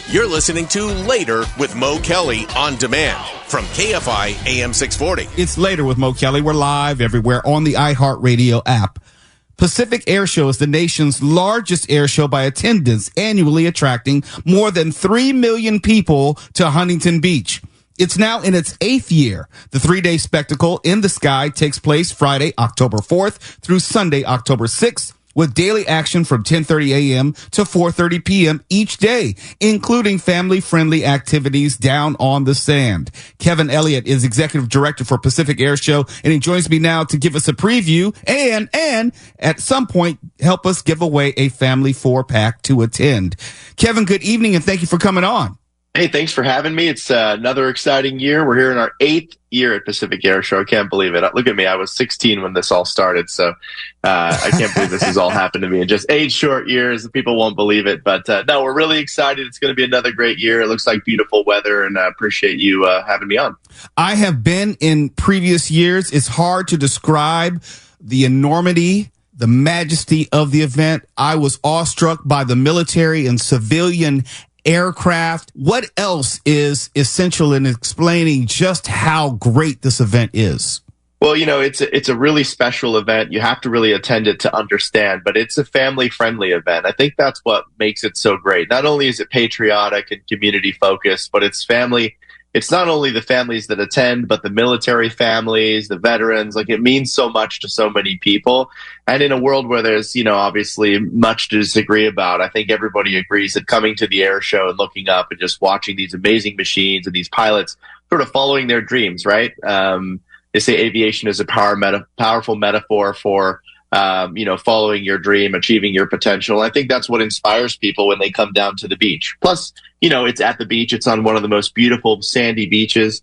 You're listening to Later with Mo Kelly on demand from KFI AM 640. It's Later with Mo Kelly. We're live everywhere on the iHeartRadio app. Pacific Airshow is the nation's largest air show by attendance, annually attracting more than 3 million people to Huntington Beach. It's now in its 8th year. The 3-day spectacle in the sky takes place Friday, October 4th through Sunday, October 6th, with daily action from 10:30 a.m. to 4:30 p.m. each day, including family-friendly activities down on the sand. Kevin Elliott is Executive Director for Pacific Airshow, and he joins me now to give us a preview and at some point help us give away a family 4-pack to attend. Kevin, good evening, and thank you for coming on. Hey, thanks for having me. It's another exciting year. We're here in our 8th year at Pacific Airshow. I can't believe it. Look at me. I was 16 when this all started, so I can't believe this has all happened to me in just 8 short years. People won't believe it, but no, we're really excited. It's going to be another great year. It looks like beautiful weather, and I appreciate you having me on. I have been in previous years. It's hard to describe the enormity, the majesty of the event. I was awestruck by the military and civilian aircraft. What else is essential in explaining just how great this event is? Well, you know, it's a really special event. You have to really attend it to understand, but it's a family-friendly event. I think that's what makes it so great. Not only is it patriotic and community-focused, but it's family. It's not only the families that attend, but the military families, the veterans. Like, it means so much to so many people. And in a world where there's, you know, obviously much to disagree about, I think everybody agrees that coming to the air show and looking up and just watching these amazing machines and these pilots sort of following their dreams, right? They say aviation is a powerful metaphor for following your dream, achieving your potential. I think that's what inspires people when they come down to the beach. Plus, you know, it's at the beach. It's on one of the most beautiful sandy beaches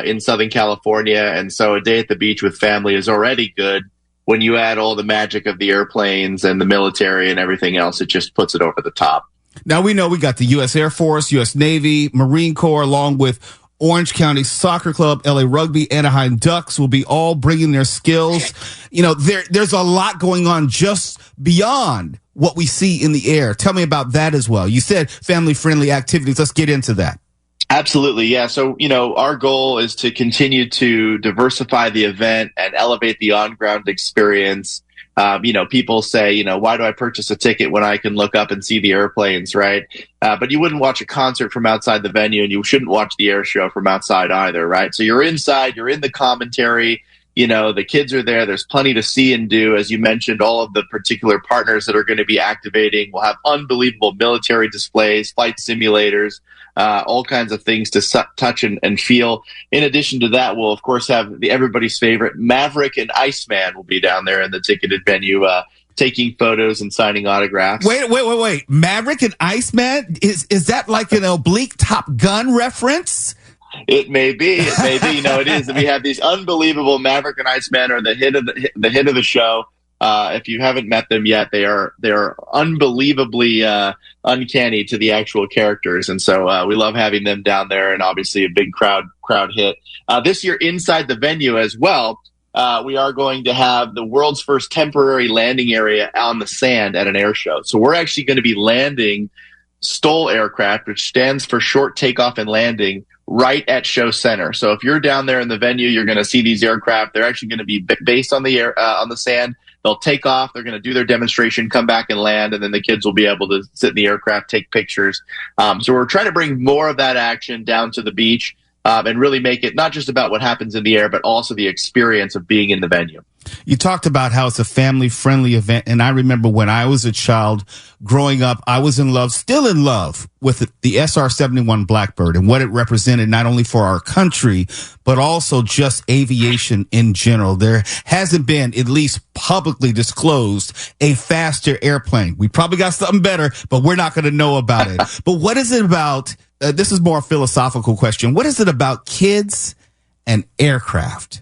in Southern California. And so a day at the beach with family is already good. When you add all the magic of the airplanes and the military and everything else, it just puts it over the top. Now, we know we got the U.S. Air Force, U.S. Navy, Marine Corps, along with Orange County Soccer Club, LA Rugby, Anaheim Ducks will be all bringing their skills. You know, there's a lot going on just beyond what we see in the air. Tell me about that as well. You said family-friendly activities. Let's get into that. Absolutely, yeah. So, you know, our goal is to continue to diversify the event and elevate the on-ground experience. People say, why do I purchase a ticket when I can look up and see the airplanes, right? But you wouldn't watch a concert from outside the venue, and you shouldn't watch the air show from outside either, right? So you're inside, you're in the commentary, the kids are there. There's plenty to see and do. As you mentioned, all of the particular partners that are going to be activating will have unbelievable military displays, flight simulators, all kinds of things to touch and feel. In addition to that, we'll, of course, have everybody's favorite Maverick and Iceman will be down there in the ticketed venue taking photos and signing autographs. Wait. Maverick and Iceman? Is that like an oblique Top Gun reference? It may be. It is. We have these unbelievable Maverick and Iceman are the hit of the show. If you haven't met them yet, they are unbelievably uncanny to the actual characters, and so we love having them down there. And obviously, a big crowd hit this year inside the venue as well. We are going to have the world's first temporary landing area on the sand at an air show. So we're actually going to be landing STOL aircraft, which stands for Short Takeoff and Landing, right at show center. So if you're down there in the venue, you're going to see these aircraft. They're actually going to be based on the sand. They'll take off. They're going to do their demonstration, come back and land, and then the kids will be able to sit in the aircraft, take pictures. So we're trying to bring more of that action down to the beach and really make it not just about what happens in the air, but also the experience of being in the venue. You talked about how it's a family-friendly event, and I remember when I was a child growing up, I was still in love with the SR-71 Blackbird and what it represented not only for our country, but also just aviation in general. There hasn't been, at least publicly disclosed, a faster airplane. We probably got something better, but we're not going to know about it. But what is it about, this is more a philosophical question, what is it about kids and aircraft?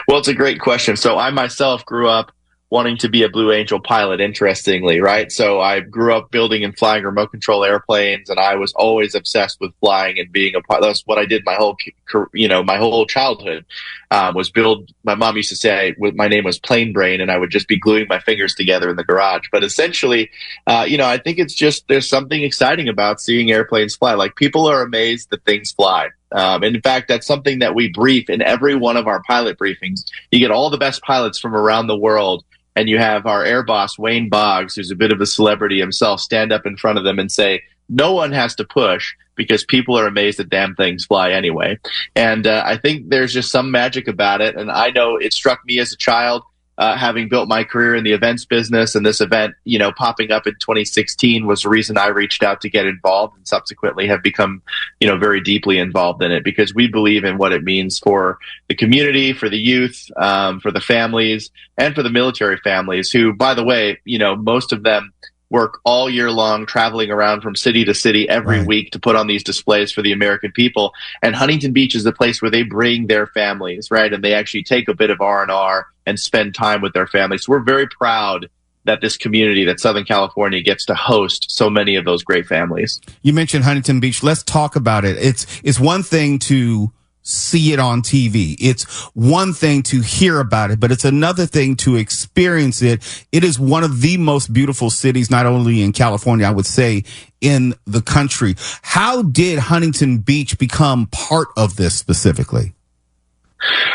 Well, it's a great question. So I myself grew up wanting to be a Blue Angel pilot, interestingly, right? So I grew up building and flying remote control airplanes, and I was always obsessed with flying and being a pilot. That's what I did my whole childhood, was build. My mom used to say my name was Plane Brain, and I would just be gluing my fingers together in the garage. But essentially, I think it's just, there's something exciting about seeing airplanes fly. Like, people are amazed that things fly. And in fact, that's something that we brief in every one of our pilot briefings. You get all the best pilots from around the world, and you have our air boss, Wayne Boggs, who's a bit of a celebrity himself, stand up in front of them and say, no one has to push because people are amazed that damn things fly anyway. And I think there's just some magic about it. And I know it struck me as a child, having built my career in the events business, and this event, popping up in 2016 was the reason I reached out to get involved, and subsequently have become, very deeply involved in it, because we believe in what it means for the community, for the youth, for the families, and for the military families who, by the way, most of them work all year long, traveling around from city to city every week to put on these displays for the American people. And Huntington Beach is the place where they bring their families, right? And they actually take a bit of R&R and spend time with their families. So we're very proud that this community, that Southern California, gets to host so many of those great families. You mentioned Huntington Beach. Let's talk about it. It's one thing to see it on TV. It's one thing to hear about it, but it's another thing to experience it. It is one of the most beautiful cities, not only in California, I would say, in the country. How did Huntington Beach become part of this specifically?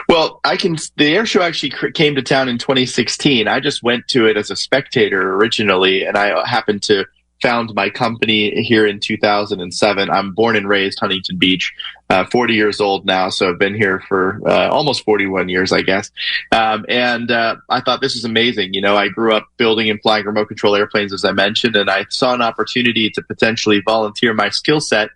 Well, the Airshow actually came to town in 2016. I just went to it as a spectator originally, and I happened to found my company here in 2007. I'm born and raised Huntington Beach, 40 years old now, so I've been here for almost 41 years, I guess. And I thought this is amazing. I grew up building and flying remote control airplanes, as I mentioned, and I saw an opportunity to potentially volunteer my skill set,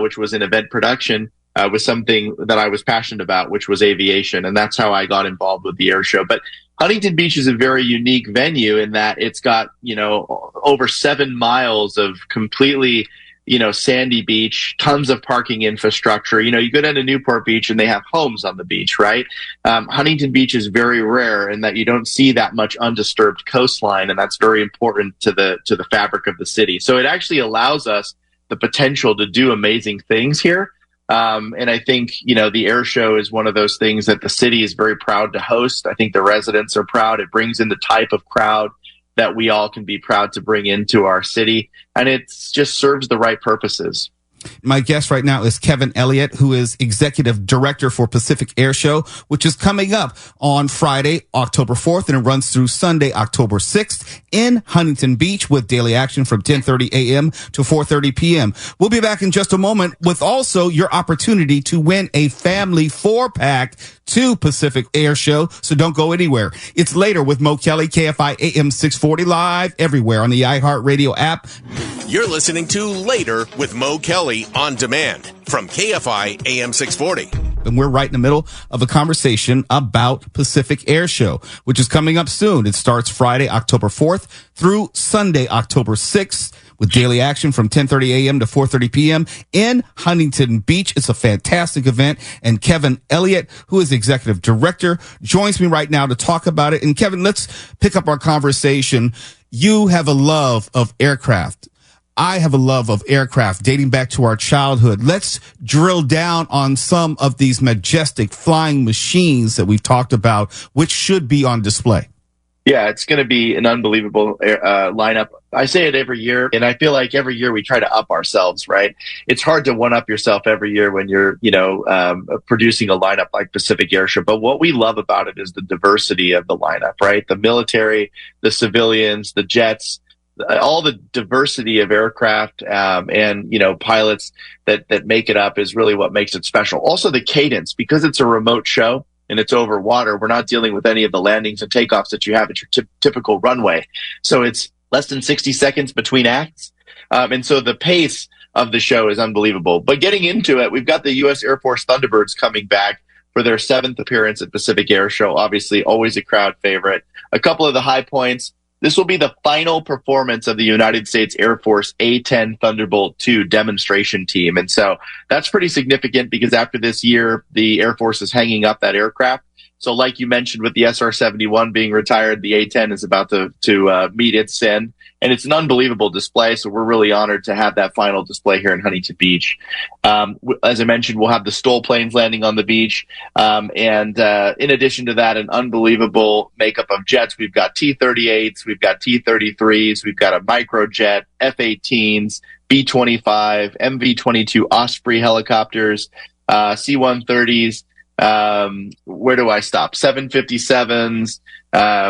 which was in event production, with something that I was passionate about, which was aviation. And that's how I got involved with the Airshow. But Huntington Beach is a very unique venue in that it's got, over 7 miles of completely, sandy beach, tons of parking infrastructure. You go down to Newport Beach and they have homes on the beach, right? Huntington Beach is very rare in that you don't see that much undisturbed coastline, and that's very important to the fabric of the city. So it actually allows us the potential to do amazing things here. And I think, the Airshow is one of those things that the city is very proud to host. I think the residents are proud. It brings in the type of crowd that we all can be proud to bring into our city. And it just serves the right purposes. My guest right now is Kevin Elliott, who is Executive Director for Pacific Airshow, which is coming up on Friday, October 4th, and it runs through Sunday, October 6th in Huntington Beach with daily action from 10:30 a.m. to 4:30 p.m. We'll be back in just a moment with also your opportunity to win a family 4-pack to Pacific Airshow, so don't go anywhere. It's later with Mo Kelly, KFI AM 640, live everywhere on the iHeartRadio app. You're listening to Later with Mo Kelly on demand from KFI AM 640. And we're right in the middle of a conversation about Pacific Airshow, which is coming up soon. It starts Friday, October 4th through Sunday, October 6th. With daily action from 10:30 a.m. to 4:30 p.m. in Huntington Beach. It's a fantastic event. And Kevin Elliott, who is Executive Director, joins me right now to talk about it. And Kevin, let's pick up our conversation. You have a love of aircraft. I have a love of aircraft dating back to our childhood. Let's drill down on some of these majestic flying machines that we've talked about, which should be on display. Yeah, it's going to be an unbelievable lineup. I say it every year, and I feel like every year we try to up ourselves, right? It's hard to one-up yourself every year when you're, producing a lineup like Pacific Airshow. But what we love about it is the diversity of the lineup, right? The military, the civilians, the jets, all the diversity of aircraft and pilots that make it up is really what makes it special. Also, the cadence, because it's a remote show and it's over water, we're not dealing with any of the landings and takeoffs that you have at your typical runway. So it's less than 60 seconds between acts. And so the pace of the show is unbelievable. But getting into it, we've got the U.S. Air Force Thunderbirds coming back for their 7th appearance at Pacific Airshow. Obviously, always a crowd favorite. A couple of the high points. This will be the final performance of the United States Air Force A-10 Thunderbolt II demonstration team. And so that's pretty significant because after this year, the Air Force is hanging up that aircraft. So like you mentioned with the SR-71 being retired, the A-10 is about to meet its end. And it's an unbelievable display, so we're really honored to have that final display here in Huntington Beach. As I mentioned, we'll have the Stoll planes landing on the beach. And in addition to that, an unbelievable makeup of jets. We've got T-38s, we've got T-33s, we've got a microjet, F-18s, B-25, MV-22 Osprey helicopters, C-130s. Where do I stop? 757s.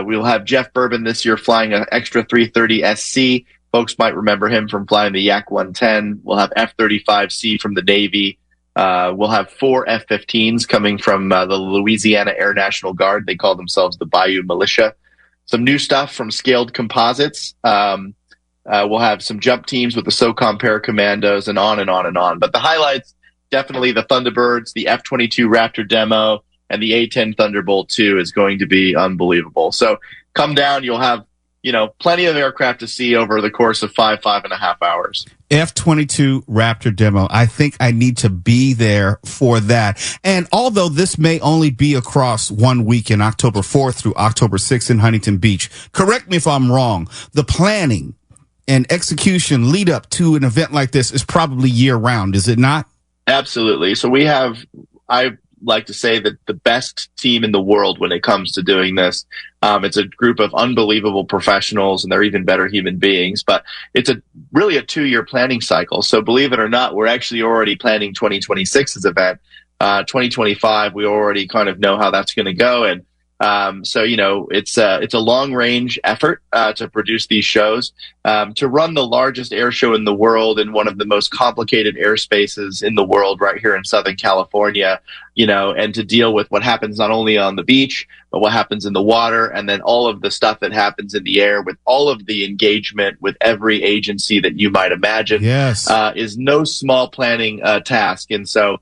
We'll have Jeff Bourbon this year flying an extra 330 SC. Folks might remember him from flying the Yak 110. We'll have F-35C from the Navy. We'll have 4 F-15s coming from the Louisiana Air National Guard. They call themselves the Bayou Militia. Some new stuff from Scaled Composites. We'll have some jump teams with the SOCOM Paracommandos and on and on and on. But the highlights, definitely the Thunderbirds, the F-22 Raptor demo, and the A-10 Thunderbolt 2 is going to be unbelievable. So come down, you'll have, plenty of aircraft to see over the course of 5.5 hours. F-22 Raptor demo. I think I need to be there for that. And although this may only be across 1 week in October 4th through October 6th in Huntington Beach, correct me if I'm wrong, the planning and execution lead up to an event like this is probably year round, is it not? Absolutely. So I like to say that the best team in the world when it comes to doing this. It's a group of unbelievable professionals, and they're even better human beings. But it's really a 2-year planning cycle. So believe it or not, we're actually already planning 2026's event. 2025, we already kind of know how that's going to go. And so it's a long range effort to produce these shows, to run the largest air show in the world in one of the most complicated airspaces in the world right here in Southern California, and to deal with what happens not only on the beach, but what happens in the water, and then all of the stuff that happens in the air with all of the engagement with every agency that you might imagine. Yes. Is no small planning task. And so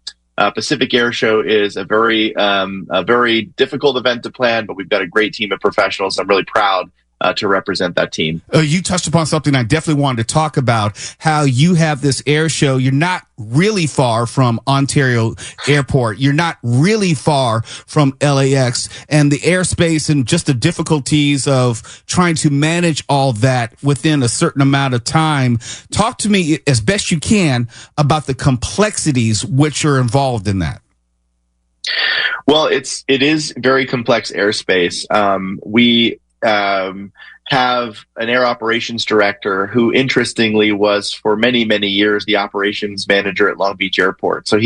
Pacific Airshow is a very difficult event to plan, but we've got a great team of professionals. I'm really proud to represent that team. You touched upon something I definitely wanted to talk about, how you have this air show. You're not really far from Ontario Airport. You're not really far from LAX, and the airspace and just the difficulties of trying to manage all that within a certain amount of time. Talk to me as best you can about the complexities which are involved in that. Well, it is very complex airspace. We have an air operations director who, interestingly, was for many, many years the operations manager at Long Beach Airport. So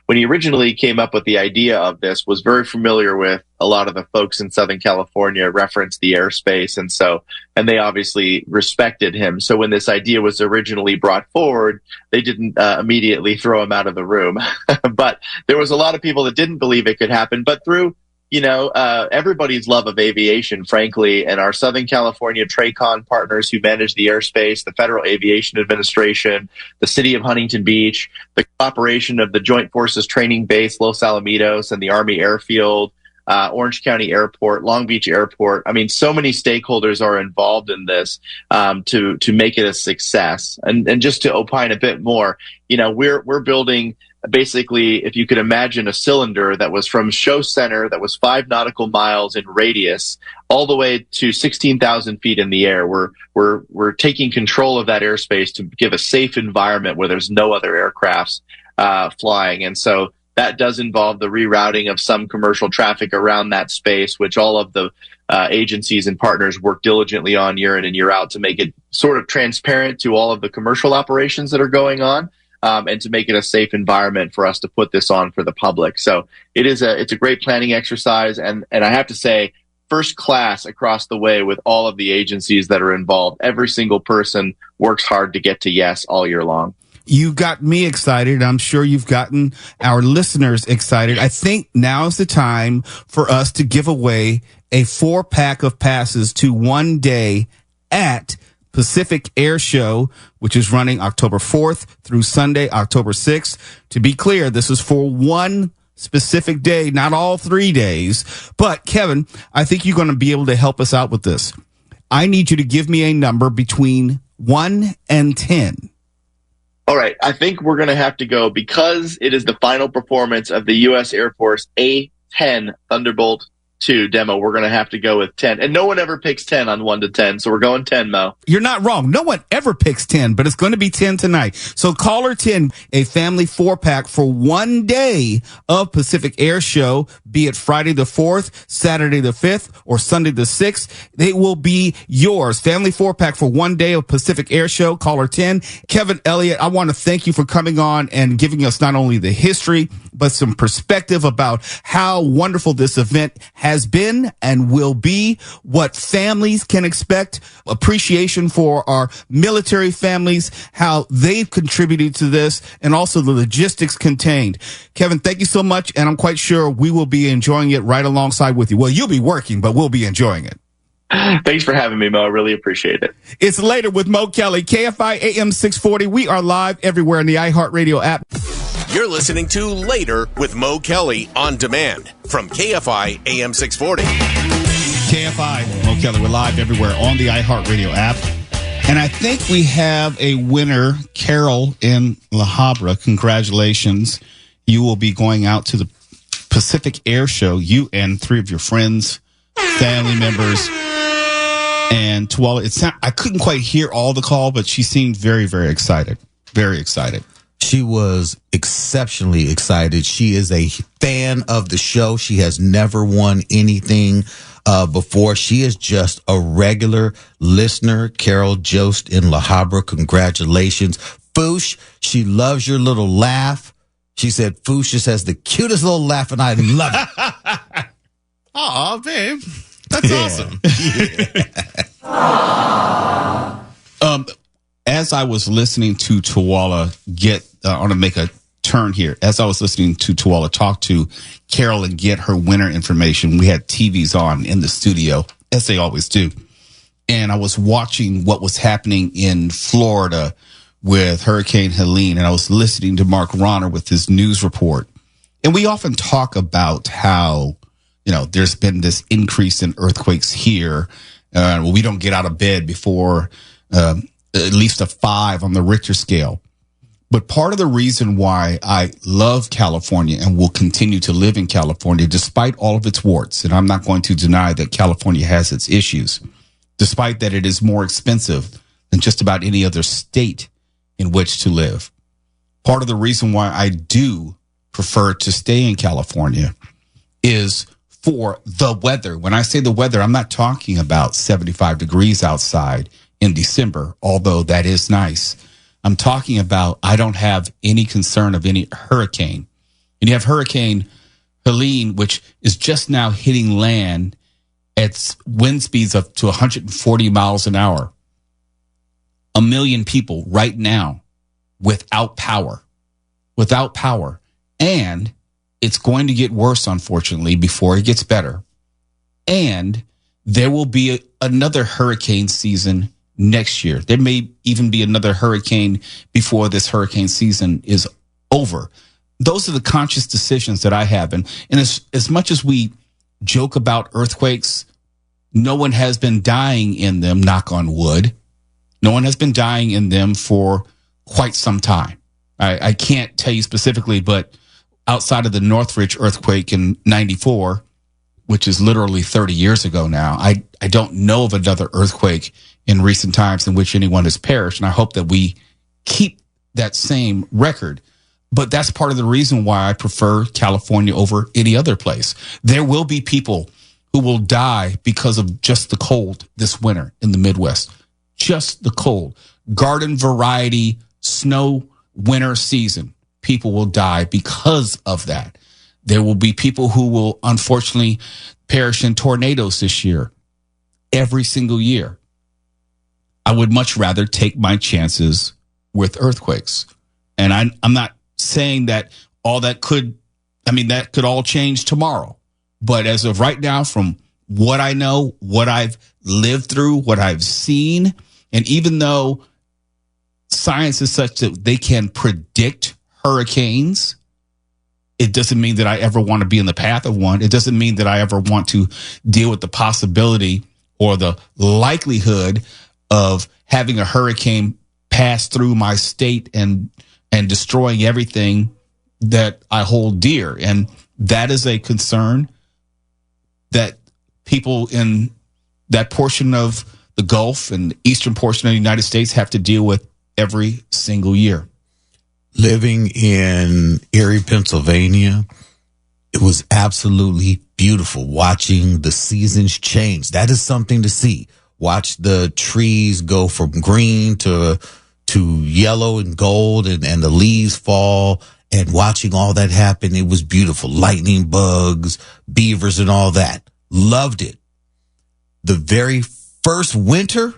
when he originally came up with the idea of this, was very familiar with a lot of the folks in Southern California, referenced the airspace, and they obviously respected him. So when this idea was originally brought forward, they didn't immediately throw him out of the room. But there was a lot of people that didn't believe it could happen. But through everybody's love of aviation, frankly, and our Southern California TRACON partners who manage the airspace, the Federal Aviation Administration, the City of Huntington Beach, the cooperation of the Joint Forces Training Base, Los Alamitos, and the Army Airfield, Orange County Airport, Long Beach Airport. I mean, so many stakeholders are involved in this to make it a success. And just to opine a bit more, we're building basically, if you could imagine a cylinder that was from show center, that was 5 nautical miles in radius, all the way to 16,000 feet in the air. We're taking control of that airspace to give a safe environment where there's no other aircrafts flying. And so that does involve the rerouting of some commercial traffic around that space, which all of the agencies and partners work diligently on year in and year out to make it sort of transparent to all of the commercial operations that are going on. And to make it a safe environment for us to put this on for the public. So it's a great planning exercise. And I have to say, first class across the way with all of the agencies that are involved. Every single person works hard to get to yes all year long. You got me excited. I'm sure you've gotten our listeners excited. I think now is the time for us to give away a 4-pack of passes to one day at Pacific Air Show, which is running October 4th through Sunday, October 6th. To be clear, this is for one specific day, not all 3 days. But Kevin, I think you're going to be able to help us out with this. I need you to give me a number between 1 and 10. All right. I think we're going to have to go, because it is the final performance of the U.S. Air Force A-10 Thunderbolt 2 demo, we're going to have to go with 10. And no one ever picks 10 on 1 to 10. So we're going 10, Mo. You're not wrong. No one ever picks 10, but it's going to be 10 tonight. So caller 10, a family 4-pack for 1 day of Pacific Air Show, be it Friday the 4th, Saturday the 5th, or Sunday the 6th. They will be yours. Family 4-pack for 1 day of Pacific Air Show, caller 10. Kevin Elliott, I want to thank you for coming on and giving us not only the history, but some perspective about how wonderful this event has been and will be, what families can expect, appreciation for our military families, how they've contributed to this, and also the logistics contained. Kevin, thank you so much, and I'm quite sure we will be enjoying it right alongside with you. Well, you'll be working, but we'll be enjoying it. Thanks for having me, Mo. I really appreciate it. It's Later with Mo Kelly, KFI AM 640. We are live everywhere in the iHeartRadio app. You're listening to Later with Mo Kelly on demand from KFI AM 640. KFI, Mo Kelly, we're live everywhere on the iHeartRadio app. And I think we have a winner, Carol in La Habra. Congratulations. You will be going out to the Pacific Air Show, you and 3 of your friends, family members, and Tuala. I couldn't quite hear all the call, but she seemed very, very excited. Very excited. She was exceptionally excited. She is a fan of the show. She has never won anything before. She is just a regular listener. Carol Jost in La Habra, congratulations. Foosh, she loves your little laugh. She said Foosh just has the cutest little laugh, and I love it. Aw, babe. That's awesome. As I was listening to Tuala I want to make a turn here. As I was listening to Tuala talk to Carol and get her winner information, we had TVs on in the studio, as they always do. And I was watching what was happening in Florida with Hurricane Helene, and I was listening to Mark Ronner with his news report. And we often talk about how, there's been this increase in earthquakes here. We don't get out of bed before at least a 5 on the Richter scale. But part of the reason why I love California and will continue to live in California, despite all of its warts, and I'm not going to deny that California has its issues, despite that it is more expensive than just about any other state in which to live. Part of the reason why I do prefer to stay in California is for the weather. When I say the weather, I'm not talking about 75 degrees outside in December, although that is nice. I'm talking about I don't have any concern of any hurricane. And you have Hurricane Helene, which is just now hitting land at wind speeds up to 140 miles an hour. 1 million people right now without power. And it's going to get worse, unfortunately, before it gets better. And there will be another hurricane season next year. There may even be another hurricane before this hurricane season is over. Those are the conscious decisions that I have. And as much as we joke about earthquakes, no one has been dying in them, knock on wood. No one has been dying in them for quite some time. I can't tell you specifically, but outside of the Northridge earthquake in 94, which is literally 30 years ago now, I don't know of another earthquake in recent times in which anyone has perished. And I hope that we keep that same record. But that's part of the reason why I prefer California over any other place. There will be people who will die because of just the cold this winter in the Midwest. Just the cold. Garden variety snow winter season. People will die because of that. There will be people who will unfortunately perish in tornadoes this year. Every single year. I would much rather take my chances with earthquakes. And I'm not saying that that could all change tomorrow. But as of right now, from what I know, what I've lived through, what I've seen, and even though science is such that they can predict hurricanes, it doesn't mean that I ever want to be in the path of one. It doesn't mean that I ever want to deal with the possibility or the likelihood of having a hurricane pass through my state and destroying everything that I hold dear. And that is a concern that people in that portion of the Gulf and the eastern portion of the United States have to deal with every single year. Living in Erie, Pennsylvania, it was absolutely beautiful watching the seasons change. That is something to see. Watch the trees go from green to yellow and gold and the leaves fall, and watching all that happen. It was beautiful. Lightning bugs, beavers and all that. Loved it. The very first winter,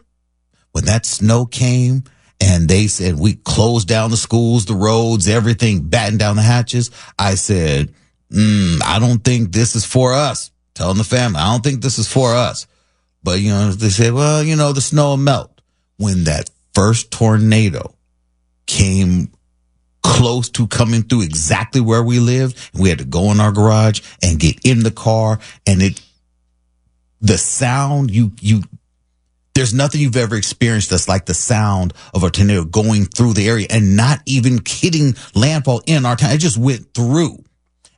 when that snow came and they said we closed down the schools, the roads, everything, batten down the hatches, I said, I don't think this is for us. Telling the family, I don't think this is for us. But, they said, well, the snow will melt. When that first tornado came close to coming through exactly where we lived, we had to go in our garage and get in the car, and the sound, there's nothing you've ever experienced that's like the sound of a tornado going through the area and not even hitting landfall in our town. It just went through,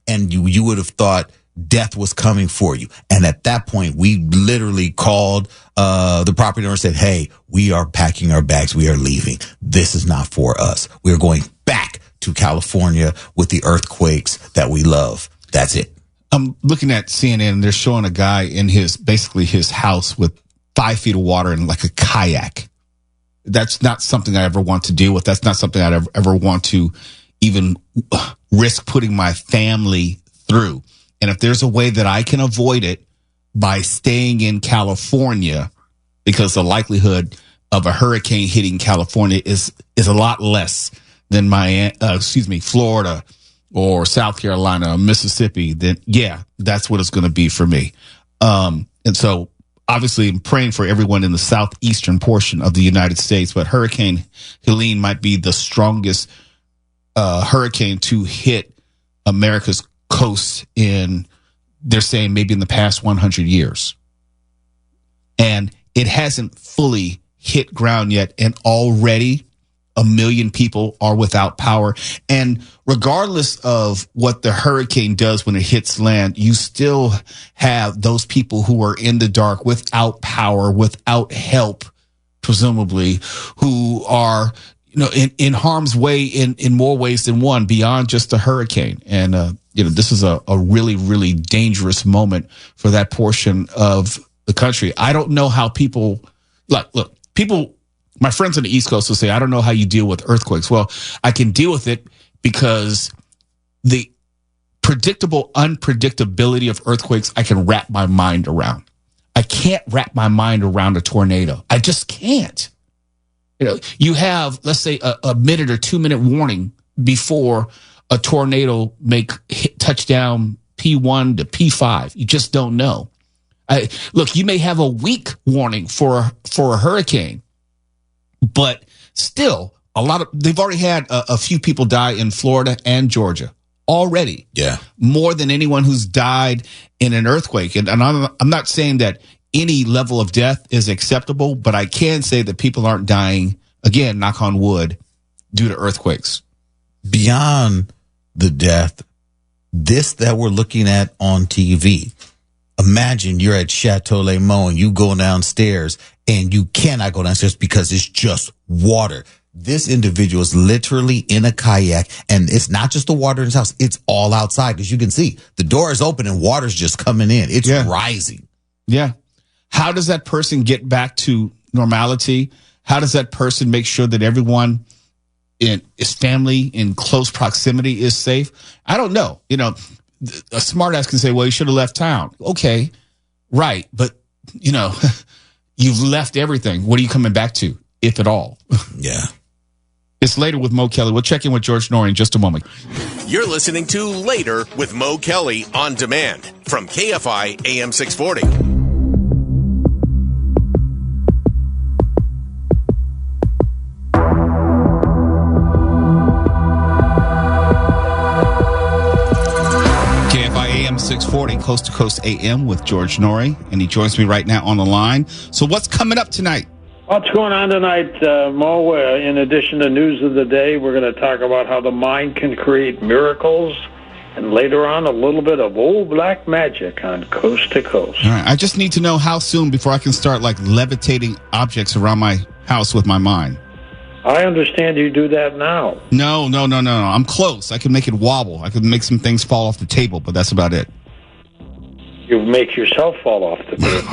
and you would have thought death was coming for you. And at that point, we literally called the property owner and said, hey, we are packing our bags. We are leaving. This is not for us. We're going back to California with the earthquakes that we love. That's it. I'm looking at CNN, and they're showing a guy in his house with 5 feet of water and like a kayak. That's not something I ever want to deal with. That's not something I'd ever want to even risk putting my family through. And if there's a way that I can avoid it by staying in California, because the likelihood of a hurricane hitting California is a lot less than Florida or South Carolina or Mississippi, then yeah, that's what it's going to be for me. And so obviously I'm praying for everyone in the southeastern portion of the United States, but Hurricane Helene might be the strongest hurricane to hit America's coast they're saying maybe in the past 100 years. And it hasn't fully hit ground yet, and already 1 million people are without power. And regardless of what the hurricane does when it hits land, you still have those people who are in the dark, without power, without help, presumably, who are in harm's way in more ways than one, beyond just the hurricane. And this is a really, really dangerous moment for that portion of the country. I don't know how people my friends on the East Coast will say, I don't know how you deal with earthquakes. Well, I can deal with it because the predictable unpredictability of earthquakes, I can wrap my mind around. I can't wrap my mind around a tornado. I just can't. You have, let's say, a minute or 2 minute warning before a tornado hit touchdown P1 to P5. You just don't know. Look, you may have a week warning for a hurricane, but still, they've already had a few people die in Florida and Georgia already. Yeah, more than anyone who's died in an earthquake. And I'm not saying that any level of death is acceptable, but I can say that people aren't dying, again, knock on wood, due to earthquakes. Beyond the death, this that we're looking at on TV, imagine you're at Chateau Le Mans and you go downstairs and you cannot go downstairs because it's just water. This individual is literally in a kayak, and it's not just the water in his house, it's all outside, because you can see the door is open and water's just coming in. It's rising. Yeah. How does that person get back to normality? How does that person make sure that everyone in his family in close proximity is safe? I don't know. A smartass can say, well, you should have left town. Okay, right. But, you've left everything. What are you coming back to, if at all? Yeah. It's Later with Mo Kelly. We'll check in with George Norrie in just a moment. You're listening to Later with Mo Kelly on demand from KFI AM 640. AM 640, Coast to Coast AM with George Norrie, and he joins me right now on the line. So what's coming up tonight? What's going on tonight, Mo? In addition to news of the day, we're going to talk about how the mind can create miracles. and later on a little bit of old black magic on Coast to Coast. All right. I just need to know how soon before I can start like levitating objects around my house with my mind. I understand you do that now. No. I'm close. I can make it wobble. I can make some things fall off the table, but that's about it. You make yourself fall off the table.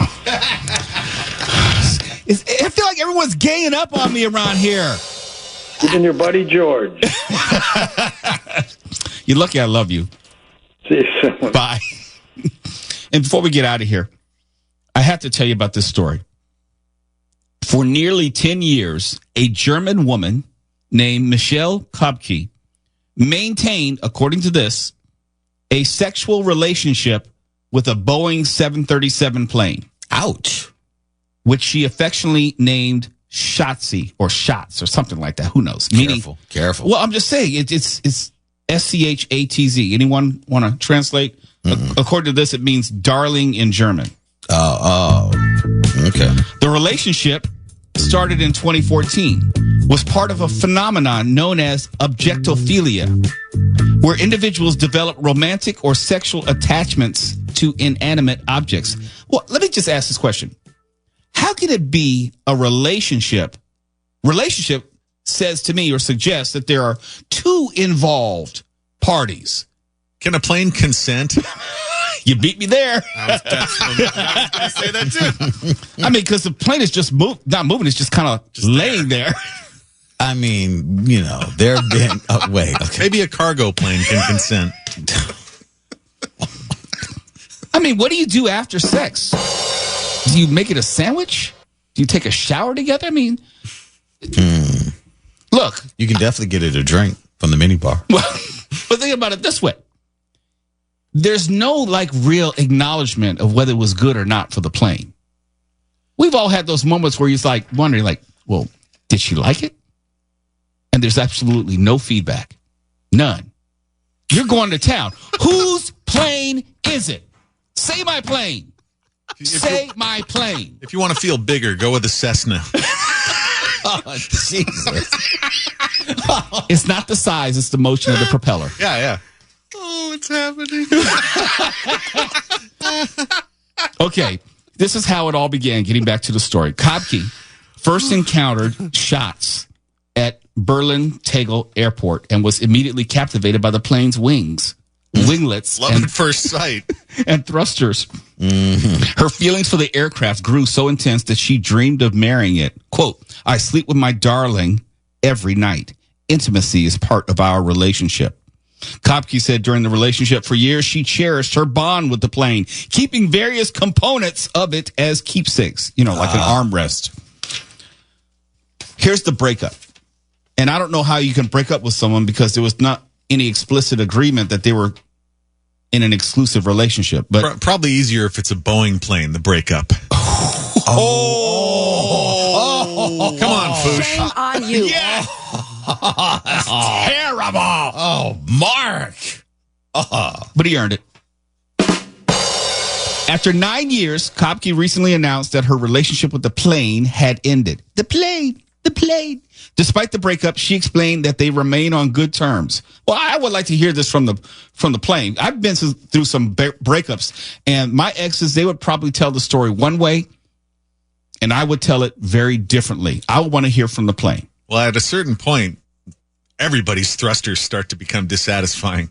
I feel like everyone's ganging up on me around here. Even your buddy George. You're lucky I love you. See you soon. Bye. And before we get out of here, I have to tell you about this story. For nearly 10 years, a German woman named Michelle Kopke maintained, according to this, a sexual relationship with a Boeing 737 plane. Ouch. Which she affectionately named Shotzi or Shots or something like that. Who knows? Careful. Well, I'm just saying it's SCHATZ. Anyone want to translate? According to this, it means darling in German. Oh, okay. The relationship started in 2014, was part of a phenomenon known as Objectophilia, where individuals develop romantic or sexual attachments to inanimate objects. Well, let me just ask this question. How can it be a relationship? Relationship says to me or suggests that there are two involved parties. Can a plane consent? You beat me there. I was going to say that too. I mean, because the plane is just not moving. It's just kind of laying there. I mean, there have been... wait. Okay. Maybe a cargo plane can consent. I mean, what do you do after sex? Do you make it a sandwich? Do you take a shower together? I mean, look. You can definitely get it a drink from the minibar. Well, but think about it this way. There's no real acknowledgement of whether it was good or not for the plane. We've all had those moments where you're wondering well, did she like it? And there's absolutely no feedback. None. You're going to town. Whose plane is it? Say my plane. Say my plane. If you want to feel bigger, go with a Cessna. Oh, Jesus. It's not the size, it's the motion of the propeller. Yeah. Oh, what's happening? Okay, this is how it all began, getting back to the story. Kopke first encountered Shots at Berlin-Tegel Airport and was immediately captivated by the plane's winglets, Love at first sight. and thrusters. Her feelings for the aircraft grew so intense that she dreamed of marrying it. Quote, I sleep with my darling every night. Intimacy is part of our relationship. Kopke said during the relationship for years, she cherished her bond with the plane, keeping various components of it as keepsakes, like an armrest. Here's the breakup. And I don't know how you can break up with someone because there was not any explicit agreement that they were in an exclusive relationship. But probably easier if it's a Boeing plane, the breakup. Oh. Come on, Foosh. Shame on you. yeah. That's terrible. Oh, Mark. But he earned it. After 9 years, Kopke recently announced that her relationship with the plane had ended. The plane. Despite the breakup, she explained that they remain on good terms. Well, I would like to hear this from the plane. I've been through some breakups, and my exes, they would probably tell the story one way, and I would tell it very differently. I would want to hear from the plane. Well, at a certain point, everybody's thrusters start to become dissatisfying.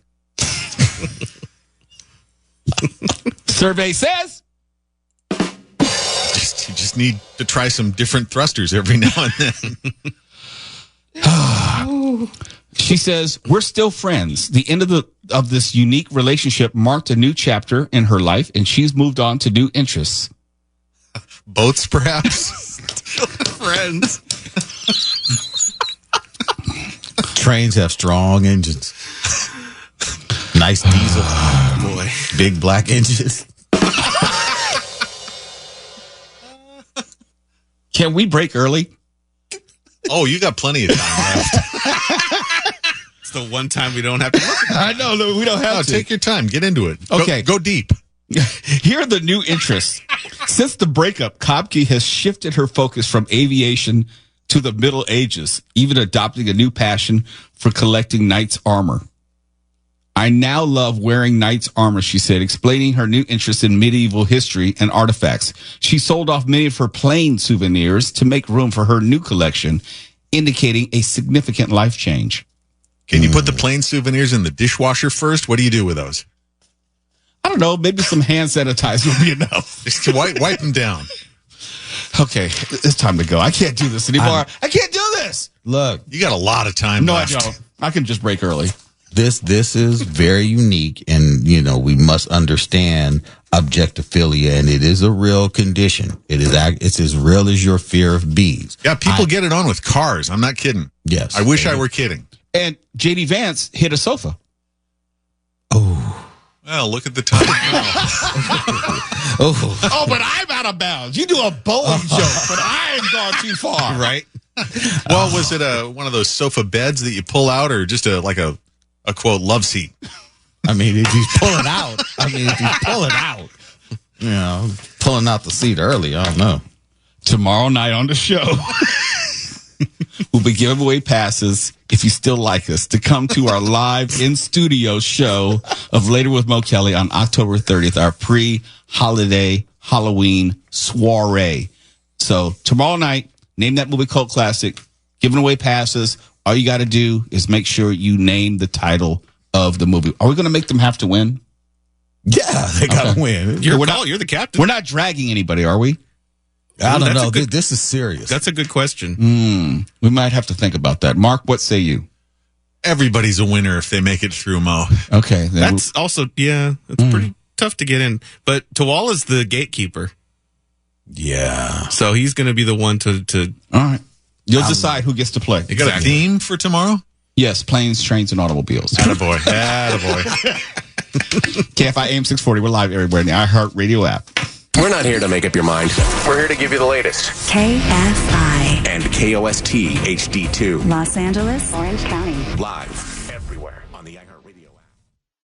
Survey says you just need to try some different thrusters every now and then. She says, we're still friends. The end of this unique relationship marked a new chapter in her life, and she's moved on to new interests. Boats, perhaps? Friends. Trains have strong engines. Nice diesel. Oh, boy. Big black engines. Can we break early? Oh, you got plenty of time left. It's the one time we don't have to look at it. I know, no, we don't have to. Take your time. Get into it. Okay. Go deep. Here are the new interests. Since the breakup, Kopke has shifted her focus from aviation to the Middle Ages, even adopting a new passion for collecting knights' armor. I now love wearing knight's armor, she said, explaining her new interest in medieval history and artifacts. She sold off many of her plain souvenirs to make room for her new collection, indicating a significant life change. Can you put the plain souvenirs in the dishwasher first? What do you do with those? I don't know. Maybe some hand sanitizer would be enough. Just to wipe them down. Okay, it's time to go. I can't do this anymore. I can't do this. Look, You got a lot of time left. I don't. I can just break early. this is very unique, and we must understand objectophilia, and it is a real condition. It's as real as your fear of bees. Yeah, people get it on with cars. I'm not kidding. Yes, I wish I were kidding. And J.D. Vance hit a sofa. Well, look at the time now. Oh, but I'm out of bounds. You do a Boeing joke, but I've gone too far. Right? Well, was it one of those sofa beds that you pull out, or just a quote love seat? I mean, if you pull it out, pulling out the seat early, I don't know. Tomorrow night on the show, we'll be giving away passes, if you still like us, to come to our live in-studio show of Later with Mo Kelly on October 30th, our pre-holiday Halloween soiree. So tomorrow night, name that movie cult classic, giving away passes. All you got to do is make sure you name the title of the movie. Are we going to make them have to win? Yeah, they got to win. You're the captain. We're not dragging anybody, are we? I don't know. This is serious. That's a good question. We might have to think about that. Mark, what say you? Everybody's a winner if they make it through, Mo. Okay. That's also, it's pretty tough to get in. But Tawal is the gatekeeper. Yeah. So he's going to be the one to all right. You'll decide who gets to play. You got a theme for tomorrow? Yes, planes, trains, and automobiles. Attaboy. Attaboy. KFI AM 640. We're live everywhere in the iHeartRadio app. We're not here to make up your mind. We're here to give you the latest. KFI. And KOST HD2. Los Angeles, Orange County. Live.